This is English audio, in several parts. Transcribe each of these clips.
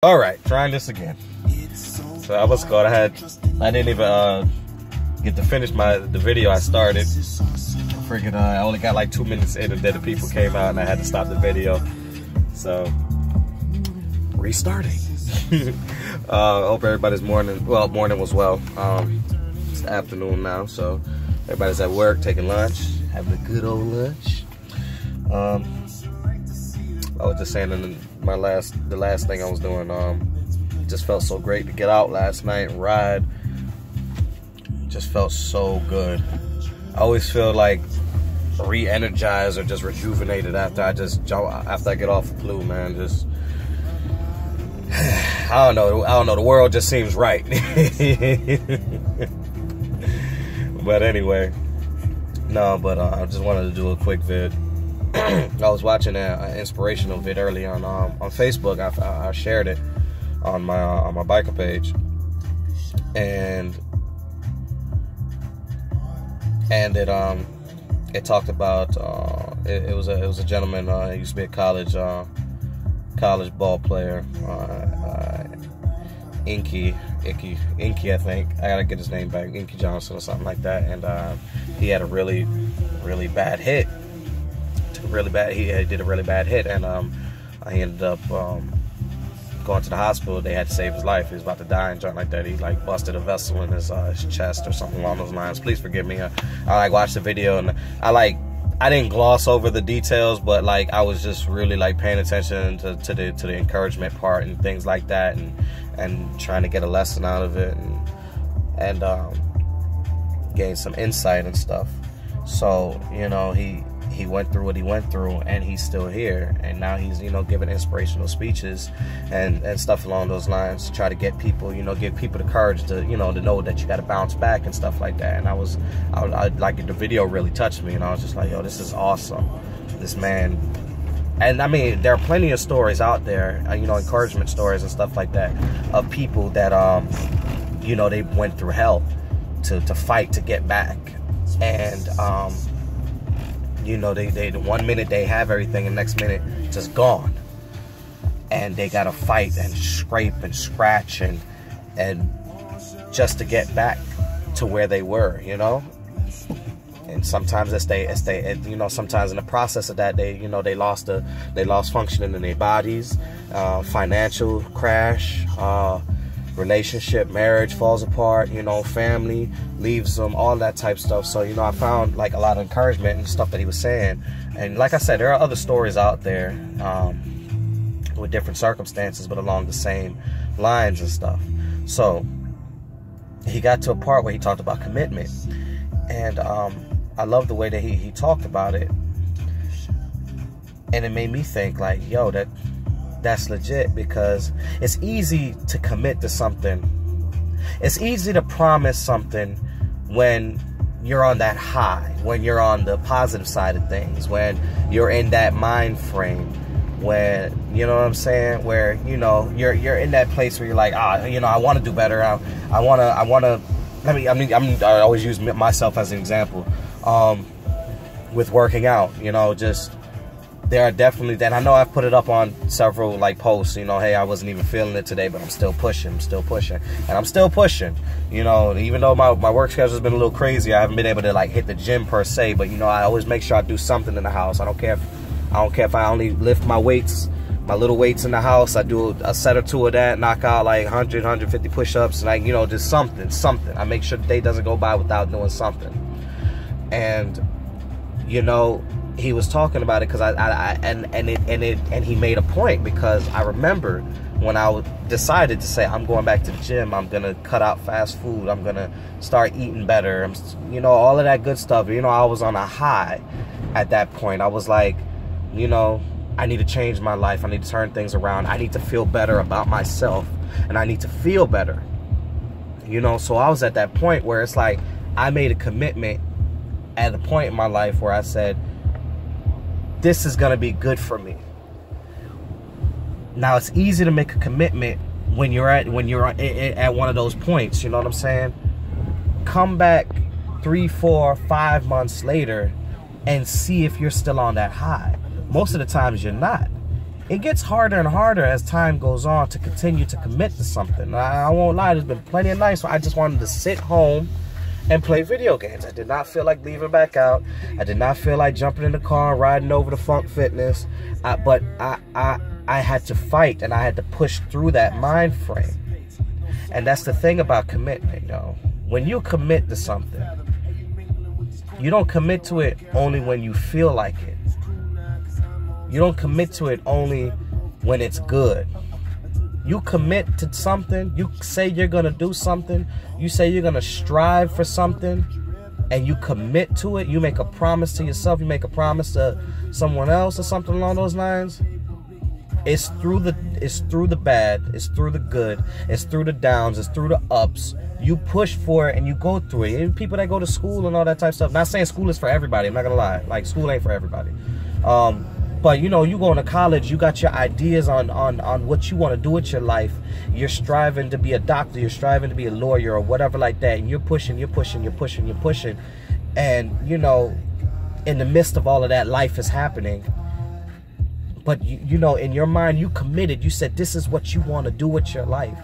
All right, trying this again. So I was going ahead. I didn't even get to finish the video I started. Freaking, I only got like 2 minutes in, and then the people came out, and I had to stop the video. So restarting. Hope everybody's morning was well. It's the afternoon now, so everybody's at work taking lunch, having a good old lunch. I was just saying in the last thing I was doing, just felt so great to get out last night and ride. Just felt so good. I always feel like re-energized or just rejuvenated after I get off the flu, man. Just I don't know. The world just seems right. But anyway, no. But I just wanted to do a quick vid. I was watching an inspirational vid early on Facebook. I shared it on my biker page, and it talked about it was a gentleman. He used to be a college ball player. Inky, I think. I gotta get his name back. Inky Johnson or something like that. And he had a really bad hit. He did a really bad hit, and he ended up going to the hospital. They had to save his life. He was about to die and something like that. He like busted a vessel in his chest or something along those lines. Please forgive me. I watched the video, and I didn't gloss over the details, but like I was just really like paying attention to the encouragement part and things like that, and trying to get a lesson out of it, and gain some insight and stuff. So he went through what he went through, and he's still here, and now he's giving inspirational speeches and stuff along those lines to try to get people, give people the courage to to know that you got to bounce back and stuff like that. And I like, the video really touched me, and I was just like, yo, this is awesome, this man. And I mean, there are plenty of stories out there, encouragement stories and stuff like that, of people that they went through hell to fight to get back. And they 1 minute they have everything, and next minute just gone, and they gotta fight and scrape and scratch and just to get back to where they were, And sometimes sometimes in the process of that, they lost functioning in their bodies, financial crash, relationship, marriage falls apart, family leaves them, all that type stuff. So I found like a lot of encouragement and stuff that he was saying. And like I said, there are other stories out there with different circumstances, but along the same lines and stuff. So he got to a part where he talked about commitment, and I love the way that he talked about it, and it made me think like, yo, that's legit, because it's easy to commit to something. It's easy to promise something when you're on that high, when you're on the positive side of things, when you're in that mind frame, when, you know what I'm saying, where, you're in that place where you're like, I want to do better. I always use myself as an example, with working out, there are definitely that. I know I've put it up on several like posts, hey, I wasn't even feeling it today, but I'm still pushing, and I'm still pushing, even though my work schedule has been a little crazy. I haven't been able to like hit the gym per se, but I always make sure I do something in the house. I don't care if I only lift my little weights in the house. I do a set or two of that, knock out like 100, 150 push-ups, like, just something. I make sure the day doesn't go by without doing something. And he was talking about it because and he made a point, because I remember when I decided to say I'm going back to the gym, I'm gonna cut out fast food, I'm gonna start eating better, all of that good stuff. I was on a high at that point. I was like, I need to change my life. I need to turn things around. I need to feel better about myself, and I need to feel better. So I was at that point where it's like I made a commitment at a point in my life where I said, this is going to be good for me. Now, it's easy to make a commitment when you're at one of those points, you know what I'm saying? Come back 3, 4, 5 months later and see if you're still on that high. Most of the times you're not. it gets harder and harder as time goes on to continue to commit to something. I won't lie, there's been plenty of nights where I just wanted to sit home and play video games. I did not feel like leaving back out. I did not feel like jumping in the car and riding over to Funk Fitness. But I had to fight, and I had to push through that mind frame. And that's the thing about commitment, yo. When you commit to something, you don't commit to it only when you feel like it. You don't commit to it only when it's good. You commit to something, you say you're going to do something, you say you're going to strive for something, and you commit to it, you make a promise to yourself, you make a promise to someone else or something along those lines. It's through the bad, it's through the good, it's through the downs, it's through the ups. You push for it and you go through it. Even people that go to school and all that type of stuff. Not saying school is for everybody, I'm not gonna lie. Like, school ain't for everybody. But you know, you going to college, you got your ideas on what you want to do with your life. You're striving to be a doctor, you're striving to be a lawyer or whatever like that. And you're pushing. And, you know, in the midst of all of that, life is happening. But, you know, in your mind, you committed. You said this is what you want to do with your life.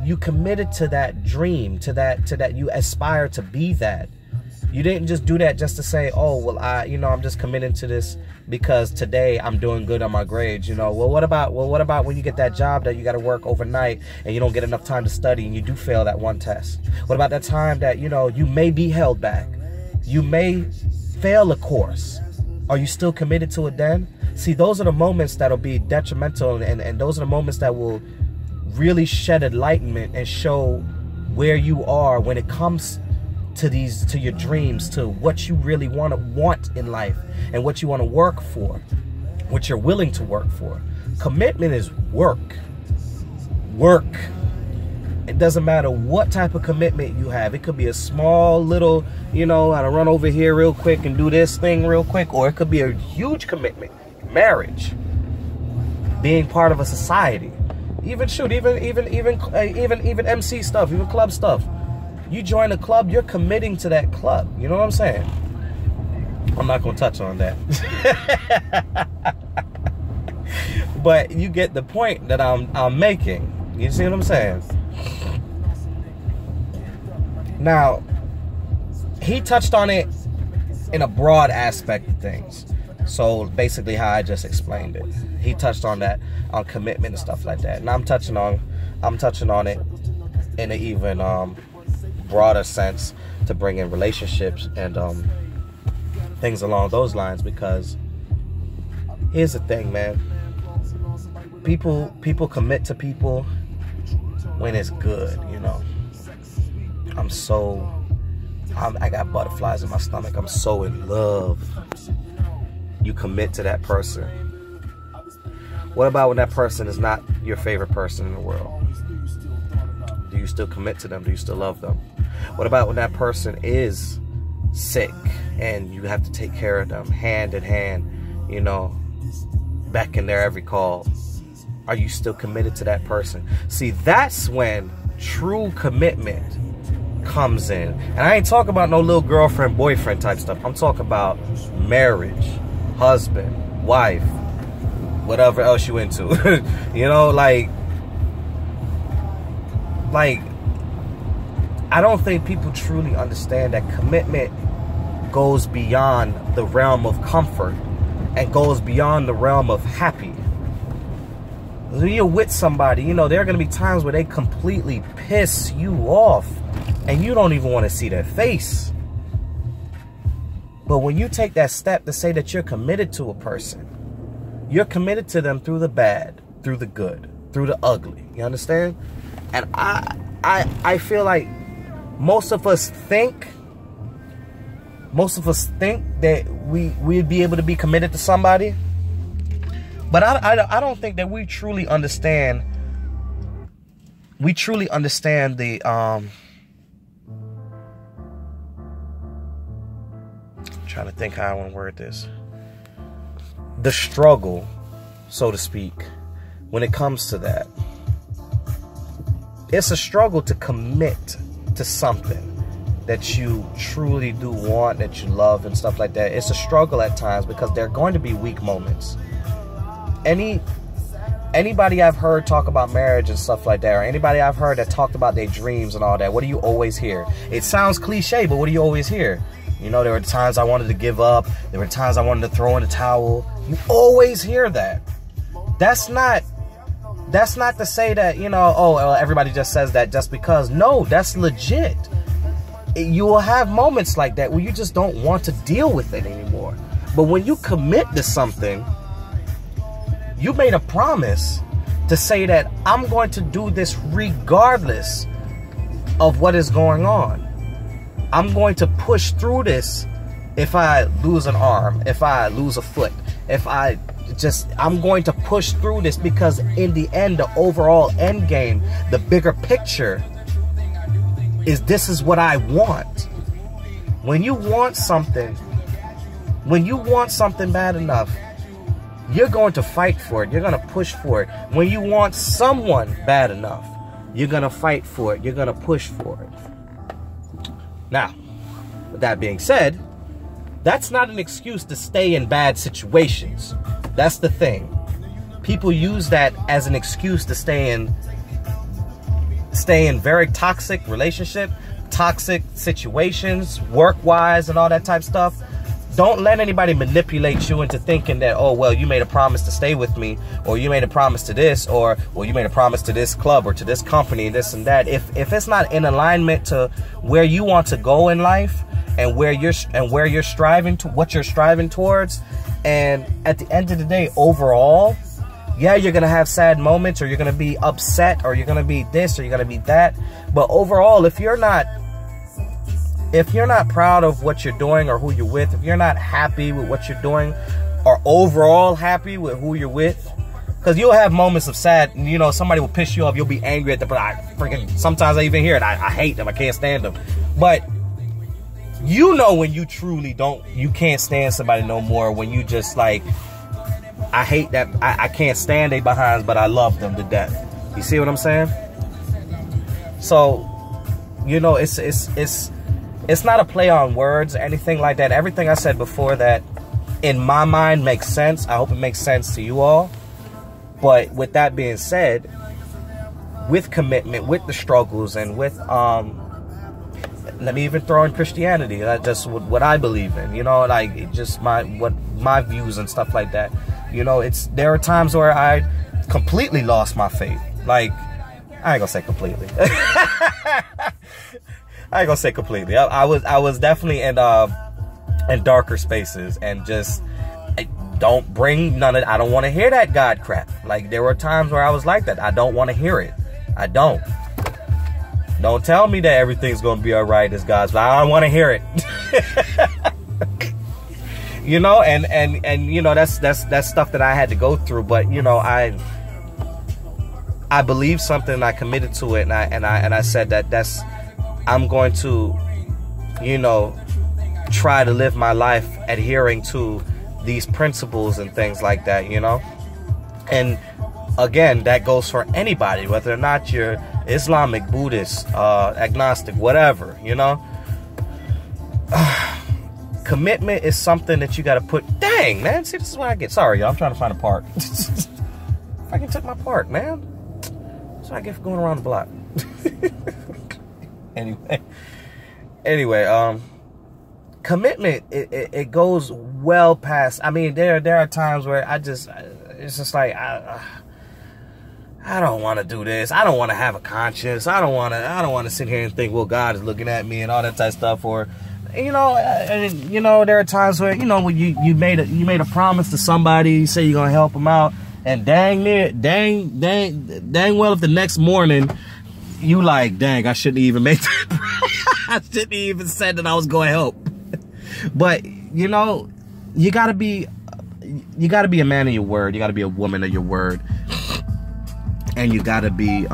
You committed to that dream, to that you aspire to be that. You didn't just do that just to say, oh, well, I'm just committing to this because today I'm doing good on my grades. You know, well, what about when you get that job that you got to work overnight and you don't get enough time to study and you do fail that one test? What about that time that, you know, you may be held back? You may fail a course. Are you still committed to it then? See, those are the moments that'll be detrimental, and those are the moments that will really shed enlightenment and show where you are when it comes to your dreams, to what you really want in life and what you want to work for, what you're willing to work for. Commitment is work. It doesn't matter what type of commitment you have. It could be a small little, you know, I gotta run over here real quick and do this thing real quick, or it could be a huge commitment. Marriage, being part of a society, even MC stuff, even club stuff. You join a club, you're committing to that club. You know what I'm saying? I'm not gonna touch on that. But you get the point that I'm making. You see what I'm saying? Now, he touched on it in a broad aspect of things. So basically how I just explained it. He touched on that, on commitment and stuff like that. And I'm touching on it in an even broader sense to bring in relationships and things along those lines, because here's the thing, man. People commit to people when it's good, you know. I got butterflies in my stomach. I'm so in love. You commit to that person. What about when that person is not your favorite person in the world? Do you still commit to them? Do you still love them? What about when that person is sick and you have to take care of them hand in hand, you know, back in their every call? Are you still committed to that person? See, that's when true commitment comes in. And I ain't talking about no little girlfriend, boyfriend type stuff. I'm talking about marriage, husband, wife, whatever else you into. You know, like I don't think people truly understand that commitment goes beyond the realm of comfort and goes beyond the realm of happy. When you're with somebody, you know, there are going to be times where they completely piss you off and you don't even want to see their face. But when you take that step to say that you're committed to a person, you're committed to them through the bad, through the good, through the ugly. You understand? And I feel like most of us think that we'd be able to be committed to somebody. But I don't think that we truly understand the trying to think how I want to word this. The struggle, so to speak, when it comes to that. It's a struggle to commit to something that you truly do want, that you love and stuff like that. It's a struggle at times because there are going to be weak moments. anybody I've heard talk about marriage and stuff like that, or anybody I've heard that talked about their dreams and all that, what do you always hear? It sounds cliche, but what do you always hear? You know, there were times I wanted to give up. There were times I wanted to throw in the towel. You always hear that. That's not to say that, you know, oh, well, everybody just says that just because. No, that's legit. You will have moments like that where you just don't want to deal with it anymore. But when you commit to something, you made a promise to say that I'm going to do this regardless of what is going on. I'm going to push through this if I lose an arm, if I lose a foot, I'm going to push through this, because in the end, the overall end game, the bigger picture is this is what I want. When you want something bad enough, you're going to fight for it. You're going to push for it. When you want someone bad enough, you're going to fight for it. You're going to push for it. Now, with that being said, that's not an excuse to stay in bad situations. That's the thing. People use that as an excuse to stay in very toxic relationship, toxic situations, work-wise and all that type of stuff. Don't let anybody manipulate you into thinking that, oh, well, you made a promise to stay with me, or you made a promise to this, or well, you made a promise to this club or to this company, this and that. If it's not in alignment to where you want to go in life and where you're striving to, what you're striving towards, and at the end of the day, overall, yeah, you're gonna have sad moments, or you're gonna be upset, or you're gonna be this, or you're gonna be that. But overall, if you're not proud of what you're doing or who you're with, if you're not happy with what you're doing, or overall happy with who you're with, because you'll have moments of sad, you know, somebody will piss you off, you'll be angry at them, but sometimes I even hear it, I hate them, I can't stand them. But you know when you truly you can't stand somebody no more, when you just like, I hate that, I can't stand they behinds, but I love them to death. You see what I'm saying? So, you know, it's not a play on words or anything like that. Everything I said before that, in my mind, makes sense. I hope it makes sense to you all. But with that being said, with commitment, with the struggles, and with, let me even throw in Christianity. That's just what I believe in, you know, like just my views and stuff like that. You know, there are times where I completely lost my faith. Like, I ain't gonna say completely. I ain't gonna say completely. I was definitely in darker spaces, and just don't bring none of. I don't want to hear that God crap. Like, there were times where I was like that. I don't want to hear it. I don't. Don't tell me that everything's gonna be all right as God's. I don't want to hear it. You know, and you know, that's stuff that I had to go through. But you know, I believed something, and I committed to it, and I said that I'm going to, you know, try to live my life adhering to these principles and things like that, you know. And again, that goes for anybody, whether or not you're Islamic, Buddhist, agnostic, whatever, you know. Commitment is something that you got to put. Dang, man, see, this is what I get. Sorry, y'all, I'm trying to find a park. I can took my park, man. That's what I get for going around the block. Anyway, commitment, it goes well past. I mean, there are times where it's just like, I don't want to do this. I don't want to have a conscience. I don't want to sit here and think, well, God is looking at me and all that type of stuff. Or, you know, you know, there are times where, you know, when you made a promise to somebody, you say you're gonna help them out, and dang well, if the next morning you like, dang, I shouldn't even make that. I shouldn't even said that I was going to help. But, you know, you gotta be a man of your word. You gotta be a woman of your word. And you gotta be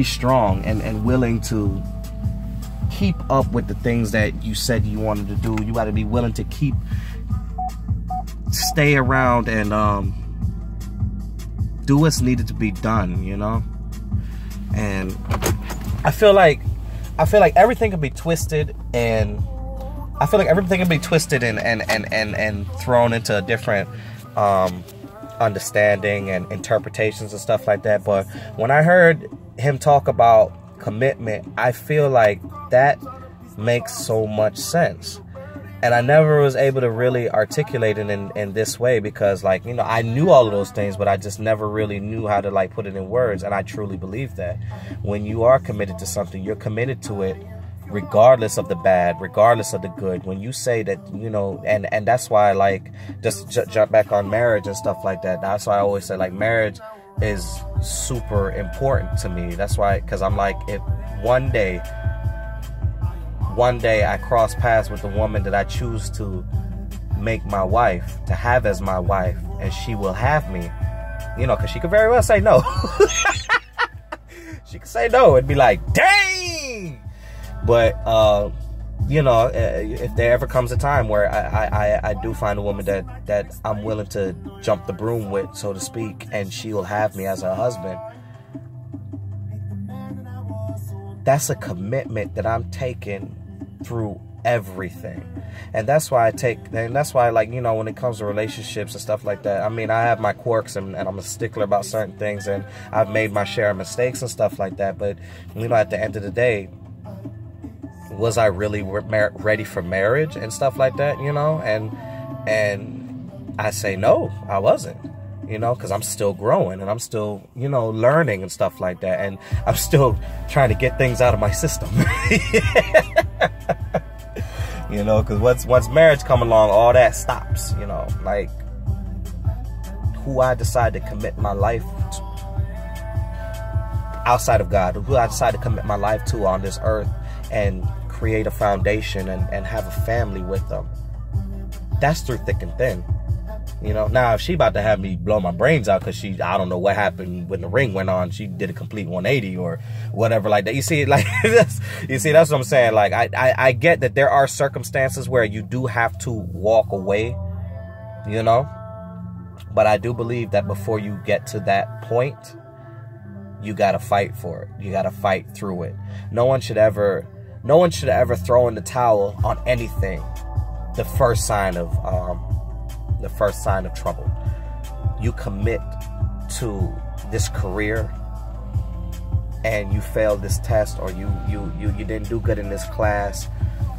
strong and willing to keep up with the things that you said you wanted to do. You gotta be willing to stay around and do what's needed to be done, you know. And I feel like everything can be twisted, and I feel like everything can be twisted and thrown into a different understanding and interpretations and stuff like that. But when I heard him talk about commitment, I feel like that makes so much sense. And I never was able to really articulate it in this way because, like, you know, I knew all of those things, but I just never really knew how to, like, put it in words. And I truly believe that when you are committed to something, you're committed to it regardless of the bad, regardless of the good. When you say that, you know, and that's why, like, just jump back on marriage and stuff like that. That's why I always say, like, marriage is super important to me. That's why, because I'm like, if one day I cross paths with a woman that I choose to make my wife, to have as my wife, and she will have me, you know, because she could very well say no. She could say no and be like, dang! But, you know, if there ever comes a time where I do find a woman that I'm willing to jump the broom with, so to speak, and she will have me as her husband, that's a commitment that I'm taking through everything. And that's why like, you know, when it comes to relationships and stuff like that, I mean, I have my quirks and I'm a stickler about certain things, and I've made my share of mistakes and stuff like that. But, you know, at the end of the day, was I really ready for marriage and stuff like that, you know? And I say no, I wasn't. You know, because I'm still growing and I'm still, you know, learning and stuff like that. And I'm still trying to get things out of my system. You know, because once marriage come along, all that stops, you know. Like, who I decide to commit my life to, outside of God, who I decide to commit my life to on this earth and create a foundation and have a family with them. That's through thick and thin. You know, now if she about to have me blow my brains out because I don't know what happened when the ring went on, she did a complete 180 or whatever like that. You see, like, that's what I'm saying. Like, I get that there are circumstances where you do have to walk away, you know, but I do believe that before you get to that point, you got to fight for it. You got to fight through it. No one should ever throw in the towel on anything the first sign of trouble. You commit to this career and you fail this test, or you didn't do good in this class.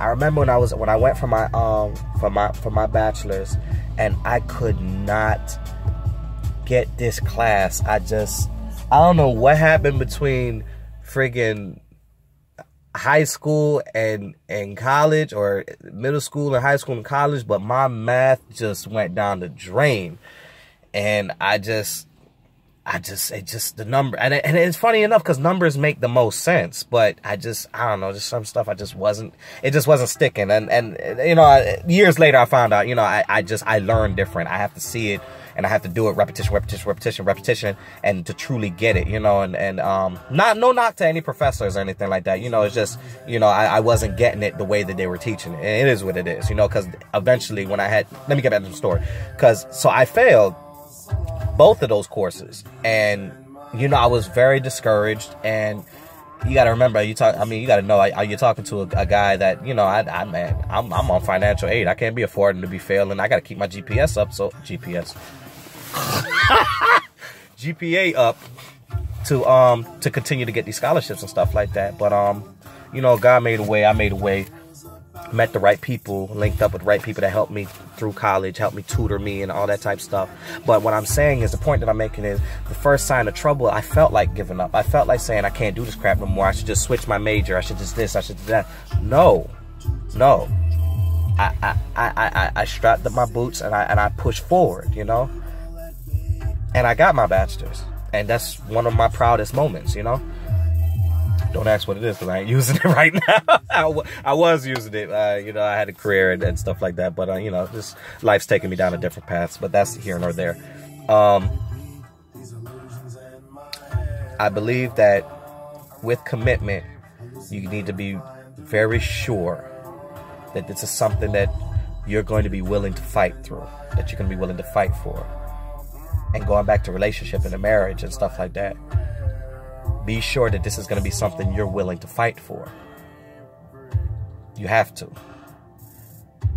I remember when I went for my bachelor's and I could not get this class. I don't know what happened between friggin' high school and college, or middle school and high school and college, but my math just went down the drain. And the number, and it's funny enough because numbers make the most sense, but I don't know, just some stuff it just wasn't sticking. And you know, years later I found out, you know, I learned different. I have to see it and I have to do it repetition and to truly get it, you know. And no knock to any professors or anything like that, you know. It's just, you know, I wasn't getting it the way that they were teaching it. And it is what it is, you know, because eventually when let me get back to the story, so I failed both of those courses, and you know, I was very discouraged. And you got to remember, you got to know, you're talking to a guy that, you know, I'm on financial aid. I can't be affording to be failing. I got to keep my GPA up to continue to get these scholarships and stuff like that. But you know, God made a way. I made a way. Met the right people, linked up with the right people that helped me through college, helped me tutor me and all that type of stuff. But what I'm saying is, the point that I'm making is, the first sign of trouble, I felt like giving up. I felt like saying, I can't do this crap no more. I should just switch my major. I should just this. I should do that. No. I strapped up my boots and I pushed forward, you know. And I got my bachelor's, and that's one of my proudest moments, you know. Don't ask what it is because I ain't using it right now. I was using it. You know, I had a career and stuff like that. But, you know, just life's taking me down a different paths. But that's here nor there. I believe that with commitment, you need to be very sure that this is something that you're going to be willing to fight through, that you're going to be willing to fight for. And going back to relationship and a marriage and stuff like that, be sure that this is going to be something you're willing to fight for. You have to.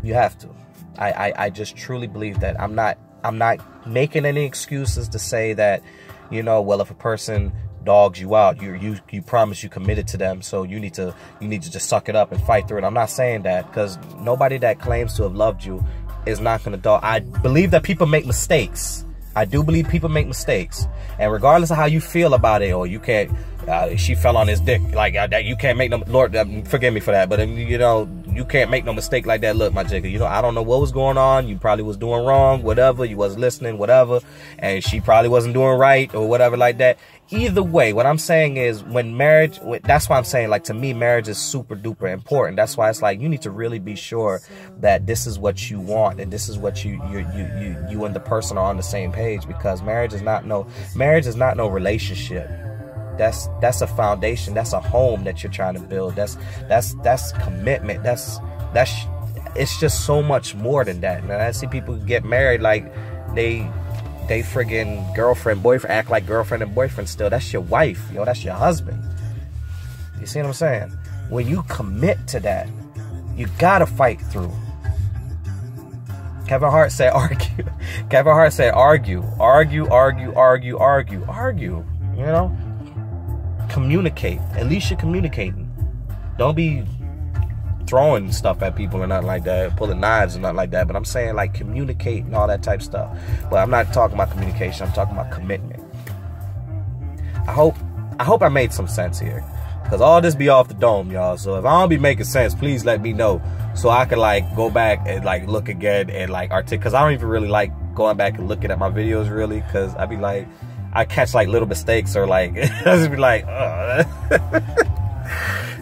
You have to. I just truly believe that. I'm I'm not making any excuses to say that, you know, well, if a person dogs you out, you promise you committed to them, so you need to just suck it up and fight through it. I'm not saying that, because nobody that claims to have loved you is not going to dog. I believe that people make mistakes. I do believe people make mistakes, and regardless of how you feel about it, or you can't, she fell on his dick like that. You can't make no, Lord, forgive me for that, but you know, you can't make no mistake like that. Look, my jigger, you know, I don't know what was going on. You probably was doing wrong, whatever. You wasn't listening, whatever, and she probably wasn't doing right or whatever like that. Either way, what I'm saying is, when marriage, that's why I'm saying, like, to me, marriage is super duper important. That's why it's like, you need to really be sure that this is what you want, and this is what you and the person are on the same page, because marriage is not no relationship. That's a foundation. That's a home that you're trying to build. That's commitment. It's just so much more than that, man. I see people get married like they friggin' girlfriend, boyfriend, act like girlfriend and boyfriend still. That's your wife, yo. That's your husband. You see what I'm saying? When you commit to that, you gotta fight through. Kevin Hart said argue. Kevin Hart said argue. Argue, argue, argue, argue, argue. You know? Communicate. At least you're communicating. Don't be throwing stuff at people or nothing like that, pulling knives and nothing like that, but I'm saying, like, communicate and all that type of stuff. But I'm not talking about communication, I'm talking about commitment. I hope I made some sense here, because all this be off the dome, y'all. So if I don't be making sense, please let me know, so I can, like, go back and, like, look again and, like, because I don't even really like going back and looking at my videos, really, because I be like, I catch, like, little mistakes, or, like, I just be like,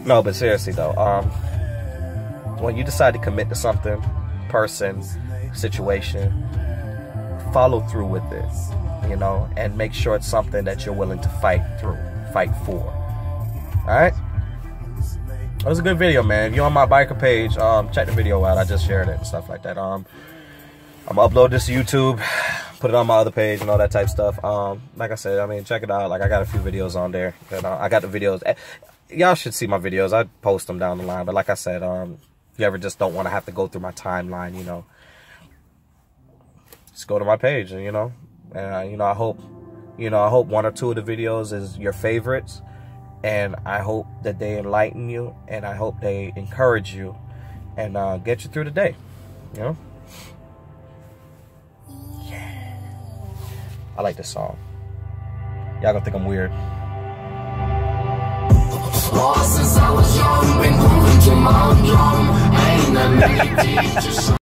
no, but seriously though, when you decide to commit to something, person, situation, follow through with it, you know, and make sure it's something that you're willing to fight for. All right? It was a good video, man. If you're on my biker page, check the video out. I just shared it and stuff like that. I'm gonna upload this to YouTube, put it on my other page and all that type of stuff. Like I said, I mean, check it out. Like, I got a few videos on there. And, I got the videos. Y'all should see my videos. I post them down the line. But like I said, if you ever just don't want to have to go through my timeline, you know, just go to my page, and, you know, I hope one or two of the videos is your favorites, and I hope that they enlighten you, and I hope they encourage you, and get you through the day, you know. Yeah, I like this song. Y'all gonna think I'm weird. Since I was young, been grooving to my drum. Ain't nothing